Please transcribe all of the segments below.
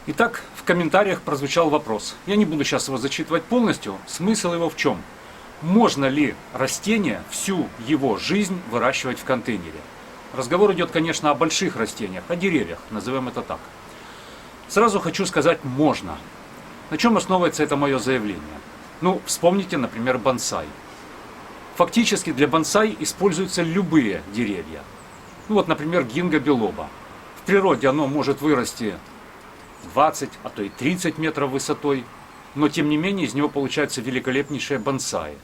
Итак, в комментариях прозвучал вопрос. Я не буду сейчас его зачитывать полностью. Смысл его в чем? Можно ли растение всю его жизнь выращивать в контейнере? Разговор идет, конечно, о больших растениях, о деревьях, назовем это так. Сразу хочу сказать, можно. На чем основывается это мое заявление? Ну, вспомните, например, бонсай. Фактически для бонсай используются любые деревья. Ну вот, например, гинго билоба. В природе оно может вырасти 20, а то и 30 метров высотой, но тем не менее из него получаются великолепнейшие бонсаи.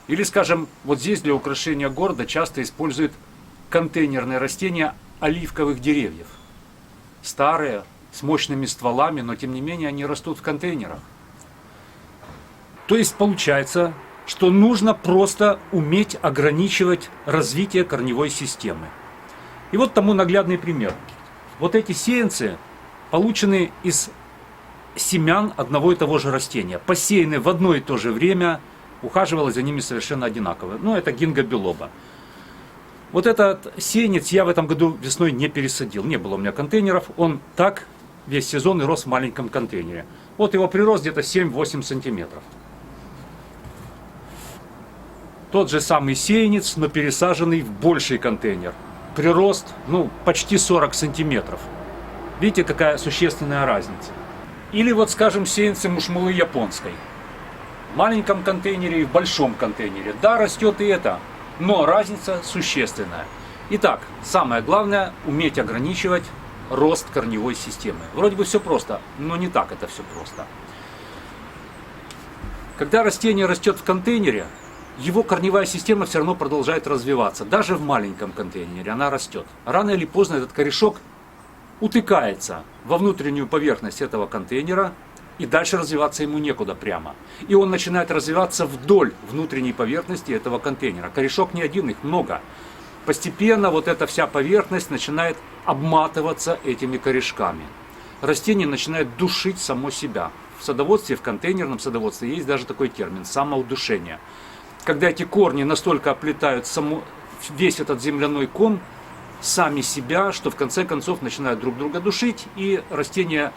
Или, скажем, вот здесь для украшения города часто используют контейнерные растения оливковых деревьев. Старые, с мощными стволами, но тем не менее они растут в контейнерах. То есть получается, что нужно просто уметь ограничивать развитие корневой системы. И вот тому наглядный пример. Вот эти сеянцы получены из семян одного и того же растения, посеяны в одно и то же время, ухаживалось за ними совершенно одинаково. Ну, это гинго билоба. Вот этот сеянец я в этом году весной не пересадил, не было у меня контейнеров, он так весь сезон и рос в маленьком контейнере. Вот его прирост где-то 7-8 сантиметров. Тот же самый сеянец, но пересаженный в больший контейнер. Прирост, почти 40 сантиметров. Видите, какая существенная разница. Или вот, скажем, сеянцы мушмулы японской. В маленьком контейнере и в большом контейнере. Да, растет и это, но разница существенная. Итак, самое главное – уметь ограничивать рост корневой системы. Вроде бы все просто, но не так это все просто. Когда растение растет в контейнере, его корневая система все равно продолжает развиваться. Даже в маленьком контейнере она растет. Рано или поздно этот корешок утыкается во внутреннюю поверхность этого контейнера, и дальше развиваться ему некуда прямо. И он начинает развиваться вдоль внутренней поверхности этого контейнера. Корешок не один, их много. Постепенно вот эта вся поверхность начинает обматываться этими корешками. Растение начинает душить само себя. В садоводстве, в контейнерном садоводстве есть даже такой термин – самоудушение. Когда эти корни настолько оплетают весь этот земляной ком, сами себя, что в конце концов начинают друг друга душить, и растение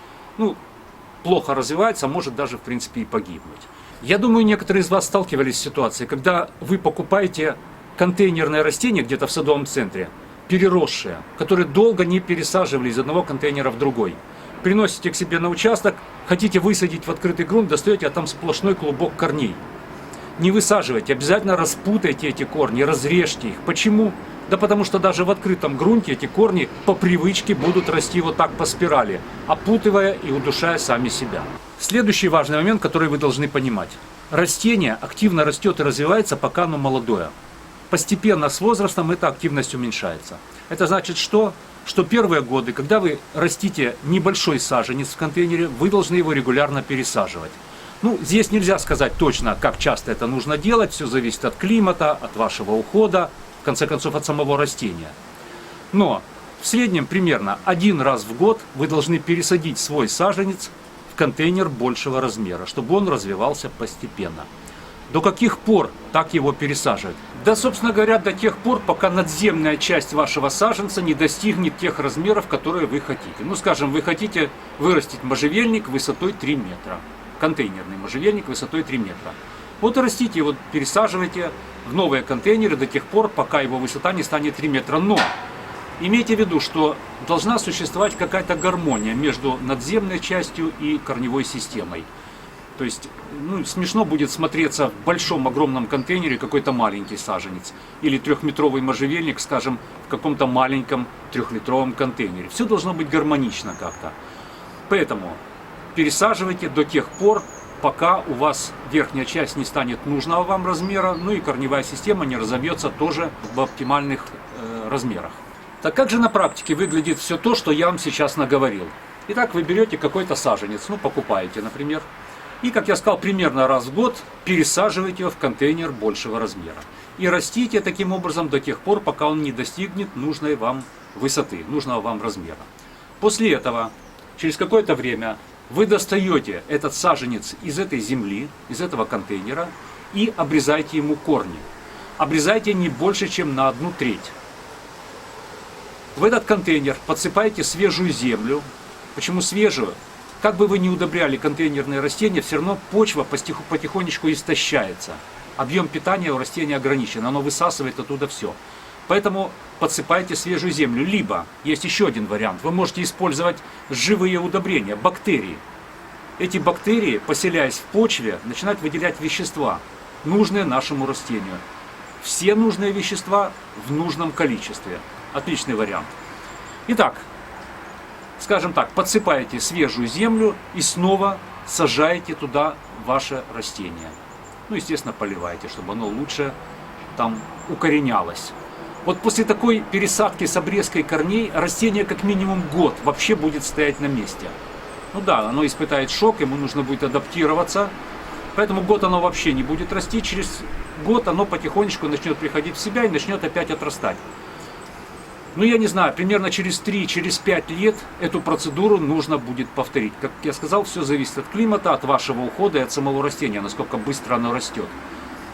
плохо развивается, а может даже в принципе и погибнуть. Я думаю, некоторые из вас сталкивались с ситуацией, когда вы покупаете контейнерное растение где-то в садовом центре, переросшее, которое долго не пересаживали из одного контейнера в другой. Приносите к себе на участок, хотите высадить в открытый грунт, достаете, а там сплошной клубок корней. Не высаживайте, обязательно распутайте эти корни, разрежьте их. Почему? Да потому что даже в открытом грунте эти корни по привычке будут расти вот так по спирали, опутывая и удушая сами себя. Следующий важный момент, который вы должны понимать. Растение активно растет и развивается, пока оно молодое. Постепенно с возрастом эта активность уменьшается. Это значит что? Что первые годы, когда вы растите небольшой саженец в контейнере, вы должны его регулярно пересаживать. Здесь нельзя сказать точно, как часто это нужно делать, все зависит от климата, от вашего ухода, в конце концов от самого растения. Но в среднем примерно один раз в год вы должны пересадить свой саженец в контейнер большего размера, чтобы он развивался постепенно. До каких пор так его пересаживать? Да, собственно говоря, до тех пор, пока надземная часть вашего саженца не достигнет тех размеров, которые вы хотите. Скажем, вы хотите вырастить можжевельник высотой 3 метра. Контейнерный можжевельник высотой 3 метра. Вот и растите его, пересаживайте в новые контейнеры до тех пор, пока его высота не станет 3 метра. Но имейте в виду, что должна существовать какая-то гармония между надземной частью и корневой системой. То есть, смешно будет смотреться в большом огромном контейнере какой-то маленький саженец. Или 3-метровый можжевельник, скажем, в каком-то маленьком 3-литровом контейнере. Все должно быть гармонично как-то. Поэтому пересаживайте до тех пор, пока у вас верхняя часть не станет нужного вам размера, и корневая система не разовьется тоже в оптимальных размерах. Так как же на практике выглядит все то, что я вам сейчас наговорил? Итак, вы берете какой-то саженец, покупаете, например, и, как я сказал, примерно раз в год пересаживаете его в контейнер большего размера. И растите таким образом до тех пор, пока он не достигнет нужной вам высоты, нужного вам размера. После этого, через какое-то время, вы достаете этот саженец из этой земли, из этого контейнера и обрезаете ему корни. Обрезайте не больше, чем на 1/3. В этот контейнер подсыпаете свежую землю, Почему свежую? Как бы вы ни удобряли контейнерные растения, все равно почва потихонечку истощается. Объем питания у растения ограничен, оно высасывает оттуда все. Поэтому подсыпайте свежую землю. Либо, есть еще один вариант, вы можете использовать живые удобрения, бактерии. Эти бактерии, поселяясь в почве, начинают выделять вещества, нужные нашему растению. Все нужные вещества в нужном количестве. Отличный вариант. Итак, скажем так, подсыпаете свежую землю и снова сажаете туда ваше растение. Ну, естественно, поливаете, чтобы оно лучше там укоренялось. Вот после такой пересадки с обрезкой корней растение как минимум год вообще будет стоять на месте. Ну да, оно испытает шок, ему нужно будет адаптироваться. Поэтому год оно вообще не будет расти. Через год оно потихонечку начнет приходить в себя и начнет опять отрастать. Ну, я не знаю, примерно через 3-5 лет эту процедуру нужно будет повторить. Как я сказал, все зависит от климата, от вашего ухода и от самого растения, насколько быстро оно растет.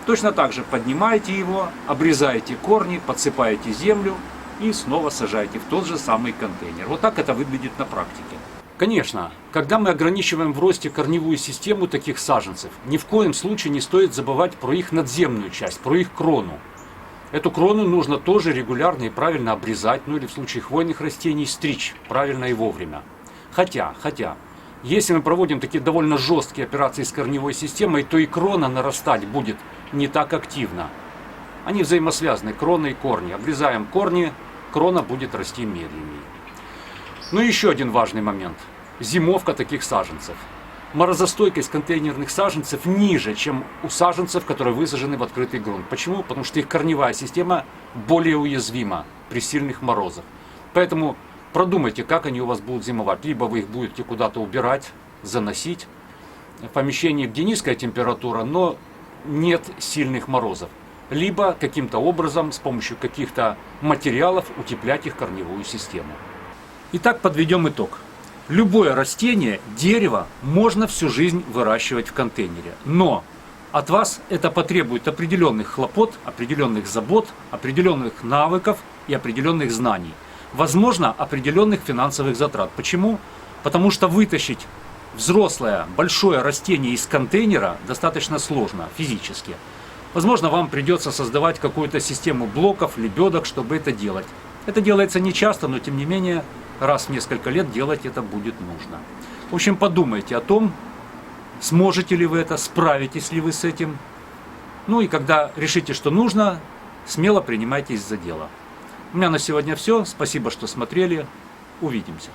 Точно так же поднимаете его, обрезаете корни, подсыпаете землю и снова сажаете в тот же самый контейнер. Вот так это выглядит на практике. Конечно, когда мы ограничиваем в росте корневую систему таких саженцев, ни в коем случае не стоит забывать про их надземную часть, про их крону. Эту крону нужно тоже регулярно и правильно обрезать, ну или в случае хвойных растений стричь правильно и вовремя. Хотя, если мы проводим такие довольно жесткие операции с корневой системой, то и крона нарастать будет не так активно. Они взаимосвязаны, крона и корни. Обрезаем корни, крона будет расти медленнее. Ну и еще один важный момент. Зимовка таких саженцев. Морозостойкость контейнерных саженцев ниже, чем у саженцев, которые высажены в открытый грунт. Почему? Потому что их корневая система более уязвима при сильных морозах. Поэтому продумайте, как они у вас будут зимовать. Либо вы их будете куда-то убирать, заносить в помещении, где низкая температура, но нет сильных морозов. Либо каким-то образом, с помощью каких-то материалов, утеплять их корневую систему. Итак, подведем итог. Любое растение, дерево можно всю жизнь выращивать в контейнере. Но от вас это потребует определенных хлопот, определенных забот, определенных навыков и определенных знаний. Возможно, определенных финансовых затрат. Почему? Потому что вытащить взрослое, большое растение из контейнера достаточно сложно физически. Возможно, вам придется создавать какую-то систему блоков, лебедок, чтобы это делать. Это делается не часто, но тем не менее, раз в несколько лет делать это будет нужно. В общем, подумайте о том, сможете ли вы это, справитесь ли вы с этим. Ну и когда решите, что нужно, смело принимайтесь за дело. У меня на сегодня все. Спасибо, что смотрели. Увидимся.